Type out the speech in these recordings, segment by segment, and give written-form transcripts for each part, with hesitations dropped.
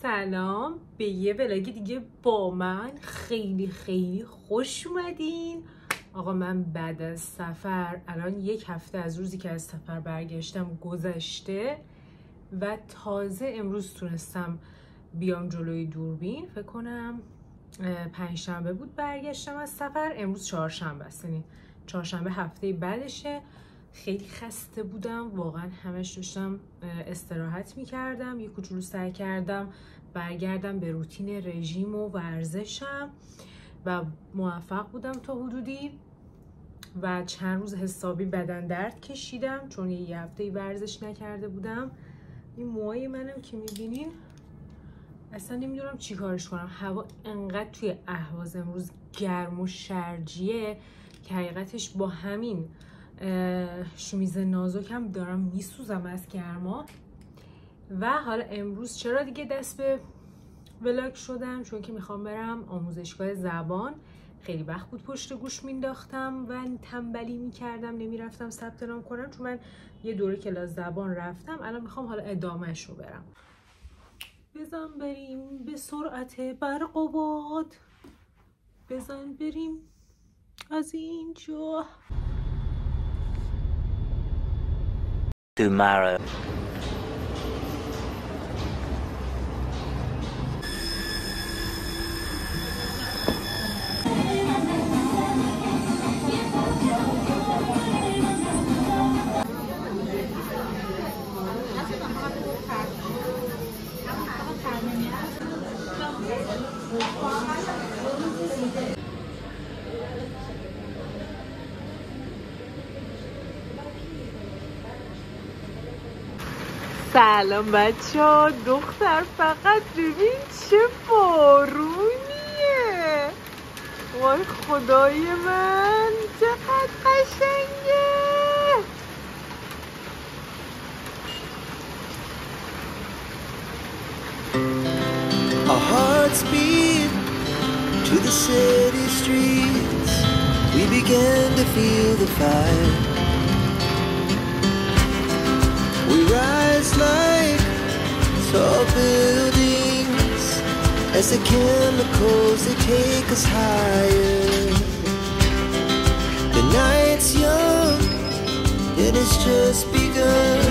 سلام به یه ولاگ دیگه با من. خیلی خوش اومدین. آقا من بعد از سفر الان 1 هفته از روزی که از سفر برگشتم گذشته و تازه امروز تونستم بیام جلوی دوربین. فکر کنم 5 شنبه بود برگشتم از سفر، امروز 4 شنبه است، یعنی 4 شنبه هفته بعدشه. خیلی خسته بودم واقعا، همش داشتم استراحت میکردم، یه کوچولو سعی کردم برگردم به روتین رژیم و ورزشم و موفق بودم تا حدودی و چند روز حسابی بدن درد کشیدم چون یه هفته ورزش نکرده بودم. این موهای منم که میبینین اصلا نمیدونم چی کارش کنم. هوا انقدر توی اهواز امروز گرم و شرجیه که حقیقتش با همین شومیز نازکم دارم میسوزم از گرما. و حالا امروز چرا دیگه دست به ولاگ شدم؟ چون که میخوام برم آموزشگاه زبان. خیلی وقت بود پشت گوش مینداختم و تنبلی میکردم، نمیرفتم ثبت نام کنم چون من یه دوره کلاس زبان رفتم. الان میخوام حالا ادامهش رو برم. بزن بریم به سرعت برق و باد، بزن بریم از اینجا. Tomorrow. سلام بچه ها. دختر فقط ببین چه بارونیه، وای خدای من چقدر قشنگه. Our hearts beat to the city streets. We began to feel the fire. We rise like tall buildings as the chemicals, they take us higher. The night's young and it's just begun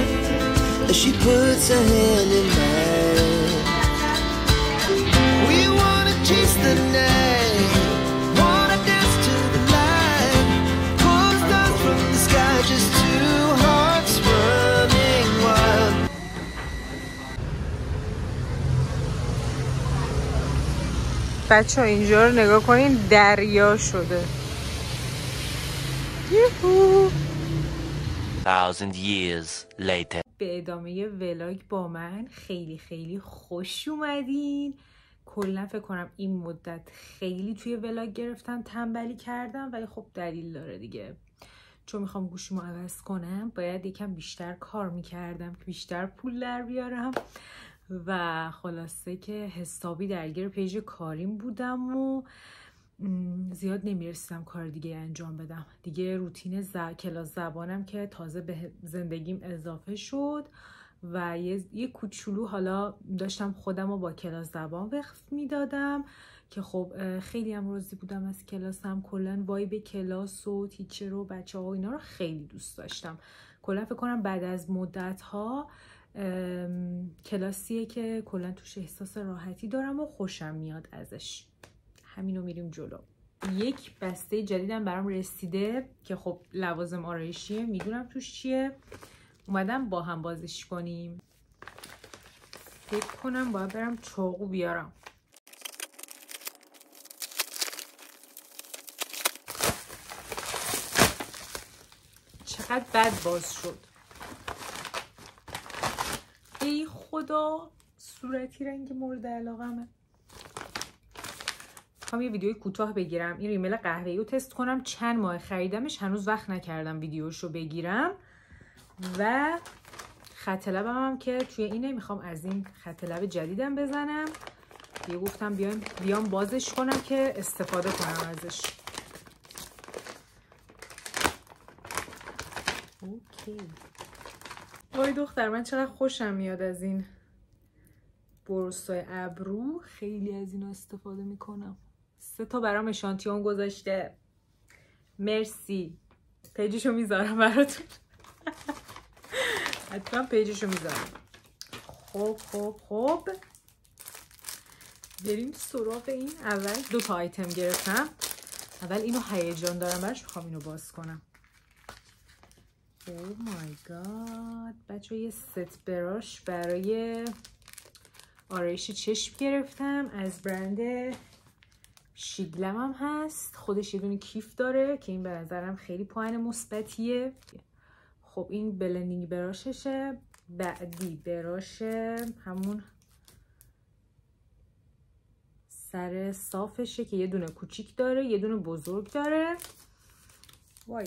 as she puts her hand in mine. We wanna chase the night, wanna dance to the light, pull stars from the sky, just two hearts running wild. بچه ها اینجا رو نگاه کنین، دریا شده. یهو. 1,000 years later. به ادامه ولاگ با من. خیلی خوش اومدین. کلا فکر کنم این مدت خیلی توی ولاگ گرفتم تنبلی کردم، ولی خب دلیل داره دیگه، چون میخوام گوشیمو عوض کنم باید یکم بیشتر کار میکردم که بیشتر پول در بیارم و خلاصه که حسابی درگیر پیج کاریم بودم و زیاد نمیرسیدم کار دیگه انجام بدم دیگه. روتین کلاس زبانم که تازه به زندگیم اضافه شد و یه کوچولو حالا داشتم خودم رو با کلاس زبان وقف میدادم که خب خیلی هم راضی بودم از کلاسم. کلا وایب کلاس و تیچر و بچه ها و اینا رو خیلی دوست داشتم. کلا فکر کنم بعد از مدت ها کلاسیه که کلا توش احساس راحتی دارم و خوشم میاد ازش. همینو میریم جلو. یک بسته جدیدم برام رسیده که خب لوازم آرایشیه، میدونم توش چیه، اومدم با هم بازش کنیم. فکر کنم باید برم چاقو بیارم. چقدر بد باز شد. ای خدا، صورتی رنگ مورد علاقمه. میخوام یه ویدیوی کوتاه بگیرم، این ریمل قهوه‌ای رو تست کنم. چند ماه خریدمش، هنوز وقت نکردم ویدیوشو بگیرم. و خط لبم هم که توی اینه، میخوام از این خط لب جدیدم بزنم. دیگه گفتم بیام بازش کنم که استفاده کنم ازش. اوکی. وای دختر من چقدر خوشم میاد از این برسای ابرو خیلی از اینا استفاده میکنم. 3 تا برام اشانتیون گذاشته. مرسی. پیجشو میذارم براتون. حتما پیجشو میذارم. خب بریم سراغ این. اول 2 تا آیتم گرفتم. اول اینو هیجان دارم براش، میخوام اینو باز کنم. او مای گاد. بچه یه ست براش برای آرایش چشم گرفتم از برند شیگلم هم هست. خودش یه دونه کیف داره که این به نظرم خیلی پوان مثبتیه. خب این بلندینگ براششه. بعدی براش همون سر صافشه که یه دونه کوچیک داره یه دونه بزرگ داره. وای.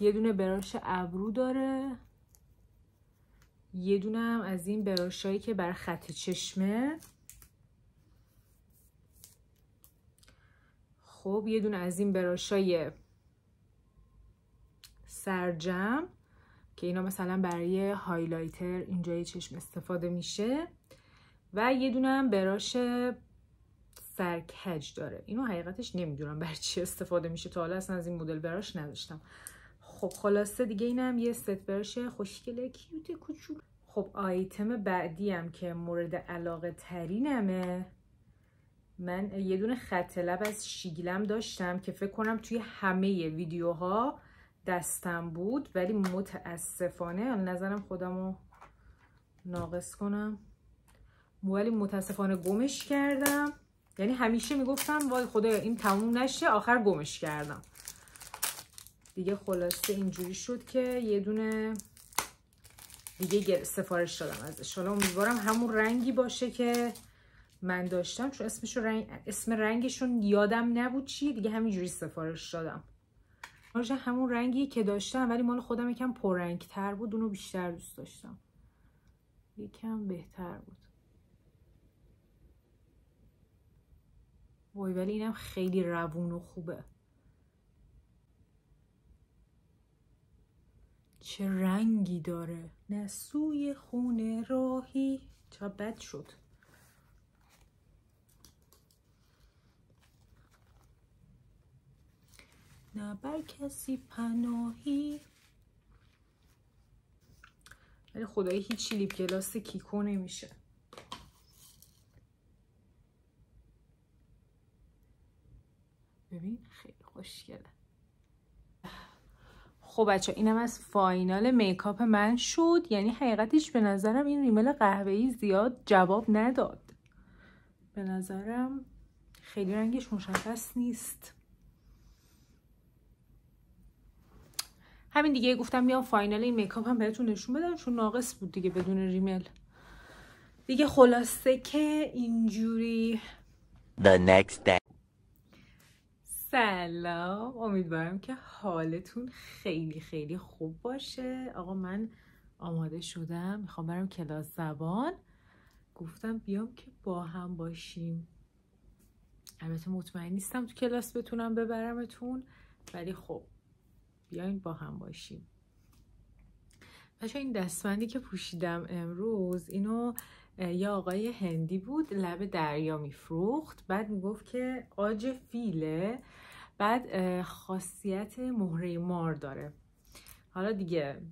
یه دونه براش ابرو داره. یه دونه هم از این براشایی که بر خط چشمه. خب یه دونه از این براشای سرجم که اینا مثلا برای هایلایتر اینجای چشم استفاده میشه. و یه دونه هم براش سرکج داره. اینو حقیقتش نمیدونم برای چی استفاده میشه، تا حالا اصلا از این مدل براش نداشتم. خب خلاصه دیگه اینم یه ست براش خوشگله کیوت کوچولو. خب آیتم بعدی هم که مورد علاقه ترینمه، من یه دونه خط لب از شیگلم داشتم که فکر کنم توی همه ویدیوها دستم بود، ولی متاسفانه نظرم خودمو ناقص کنم، ولی متاسفانه گمش کردم. یعنی همیشه میگفتم وای خدایا این تموم نشه، آخر گمش کردم دیگه. خلاصه اینجوری شد که یه دونه دیگه سفارش دادم ازش. حالا امیدوارم همون رنگی باشه که من داشتم، چون اسم رنگشون یادم نبود چیه دیگه، همینجوری سفارش دادم. همون رنگی که داشتم ولی مال خودم یکم پررنگ تر بود، اونو بیشتر دوست داشتم، یکم بهتر بود. وای ولی اینم خیلی روون و خوبه. چه رنگی داره. نه سوی خونه راهی. چرا بد شد. نه بر کسی پناهی. ولی خدایی هیچی لیپ گلاس کیکو نمیشه. ببین خیلی خوشگله. خب بچه اینم از فاینال میکاپ من شد. یعنی حقیقتش به نظرم این ریمل قهوه‌ای زیاد جواب نداد. به نظرم خیلی رنگش مشخص نیست. همین دیگه گفتم بیام فاینال این میکاپ هم بهتون نشون بدم، چون ناقص بود دیگه بدون ریمل دیگه. خلاصه که اینجوری. The next day. سلام، امیدوارم که حالتون خیلی خیلی خوب باشه. آقا من آماده شدم، میخوام برم کلاس زبان. گفتم بیام که با هم باشیم. البته مطمئن نیستم تو کلاس بتونم ببرمتون، ولی خب بیاین با هم باشیم. بچه این دستبندی که پوشیدم امروز، اینو یه آقای هندی بود لب دریا میفروخت. بعد میگفت که عاج فیله، بعد خاصیت مهره مار داره. حالا دیگه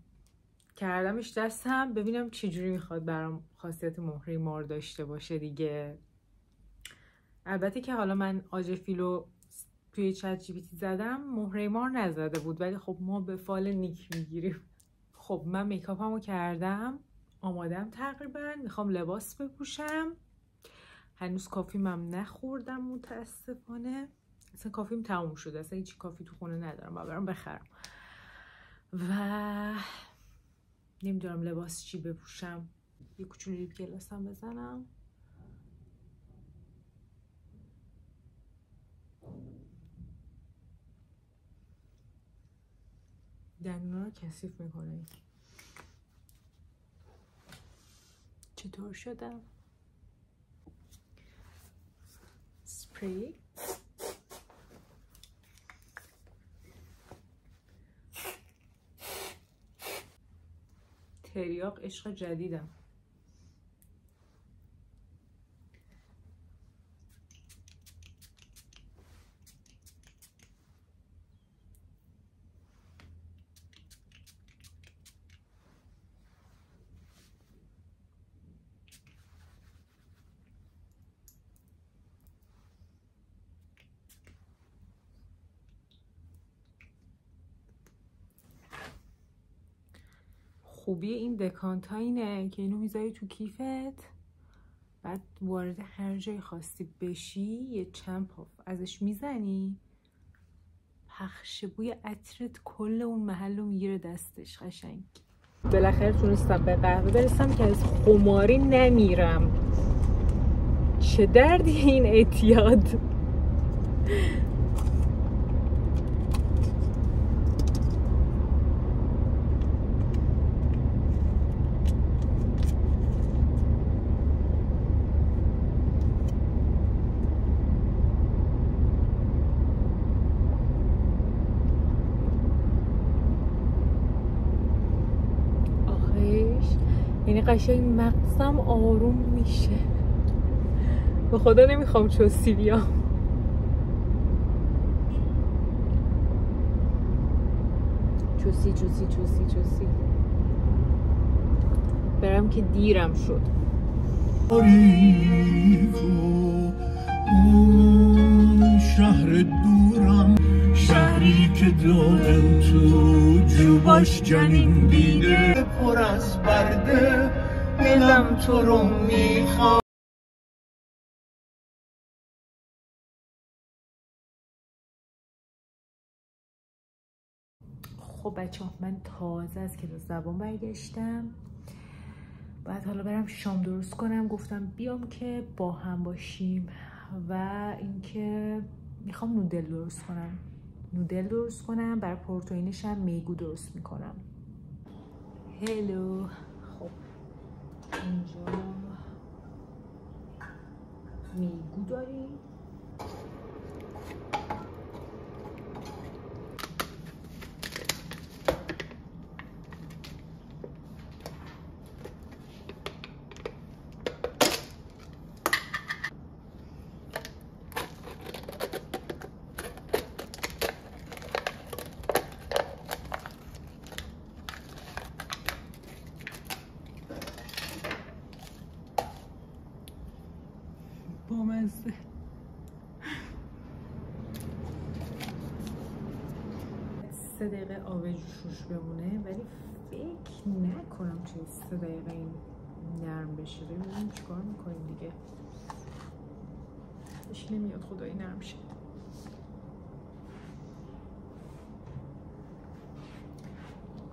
کردمش دستم ببینم چجوری میخواد برام خاصیت مهره مار داشته باشه دیگه. البته که حالا من عاج فیلو توی چت جی پی تی زدم، مهره مار نزده بود، ولی خب ما به فال نیک میگیریم. خب من میکاپمو کردم، آمادم تقریبا، میخوام لباس بپوشم. هنوز کافیم هم نخوردم متاسفانه. اصلا کافیم تموم شده، اصلا هیچی کافی تو خونه ندارم، برام بخرم. و نمیدونم لباس چی بپوشم. یه کوچولو لیپ گلاس هم بزنم. دندونا رو کثیف میکنه. چطور شدم؟ سپری تریاق عشق جدیدم. خوبی این دکانت ها اینه که اینو میذاری تو کیفت، بعد وارد هر جای خواستی بشی یه چند پاف ازش میزنی، پخش بوی عطرت کل اون محل رو میگیره دستش. قشنگ. بالاخره تونستم به قهوه برسم که از خماری نمیرم. چه دردی این اعتیاد. یعنی قشنگ مغزم آروم میشه. به خدا نمیخوام چوسی بیام. چوسی چوسی چوسی چوسی برم که دیرم شد. شهر دورم، شهری که دادم تو جوباش جنین دیده، پر از برده دلم تو رو میخواد. خب بچه ها، من تازه از کلاس زبان برگشتم. بعد حالا برم شام درست کنم. گفتم بیام که با هم باشیم. و اینکه میخوام نودل درست کنم. برای پورتوینش هم میگو درست میکنم. هلو. خب اینجا میگو داریم. بامزه. سه دقیقه آب جوش بمونه، ولی فکر نکنم توی 3 دقیقه این نرم بشه. ببینیم چیکار میکنیم دیگه. هیچ نمیاد خدایی نرم شه.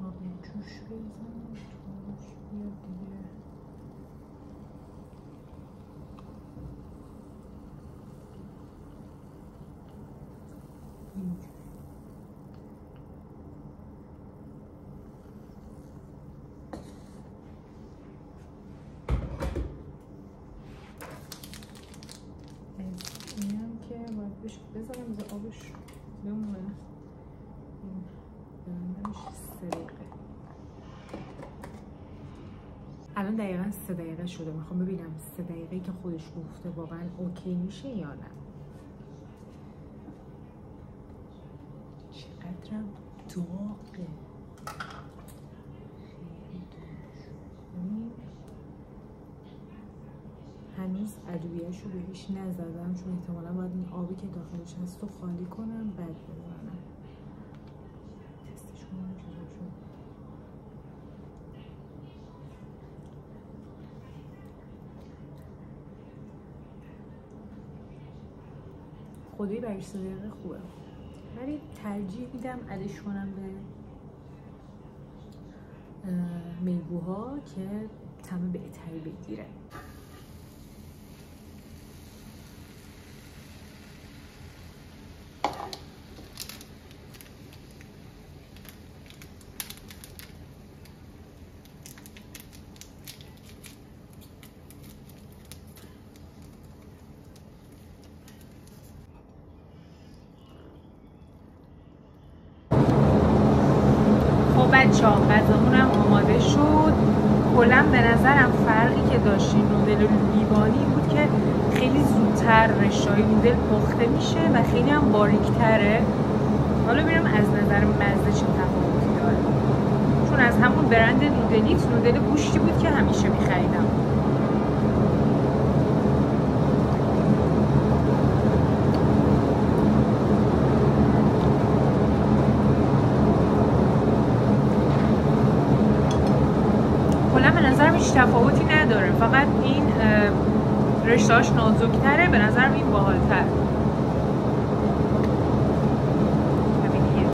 آب جوش بزنم توش بیاد دیگه. اینم که باید بهش بذارم بذار آبش بمونه. ببندمش 3 دقیقه. الان دقیقا 3 دقیقه شده. میخوام ببینم 3 دقیقه که خودش گفته واقعا اوکی میشه یا نه. چقدرم داغه. هنوز ادویه‌شو بهش نزدم، چون احتمالا باید این آبی که داخلش هست رو خالی کنم بعد بزنم. تستش کنم چطور شد. خدایی برای 3 دقیقه خوبه، ولی ترجیح میدم ادش کنم به میگوها که طعم بهتری بگیره. بچه ها غذامونم آماده شد. کلا به نظرم فرقی که داشتیم نودل لیوانی بود که خیلی زودتر رشای نودل پخته میشه و خیلی هم باریکتره. حالا ببینم از نظر مزه چه تفاوتی داره، چون از همون برند نودلیت نودل گوشتی بود که همیشه میخریدم. هیچ تفاوتی نداره، فقط این رشتهاش نازک‌تره، به نظرم این باحال‌تر.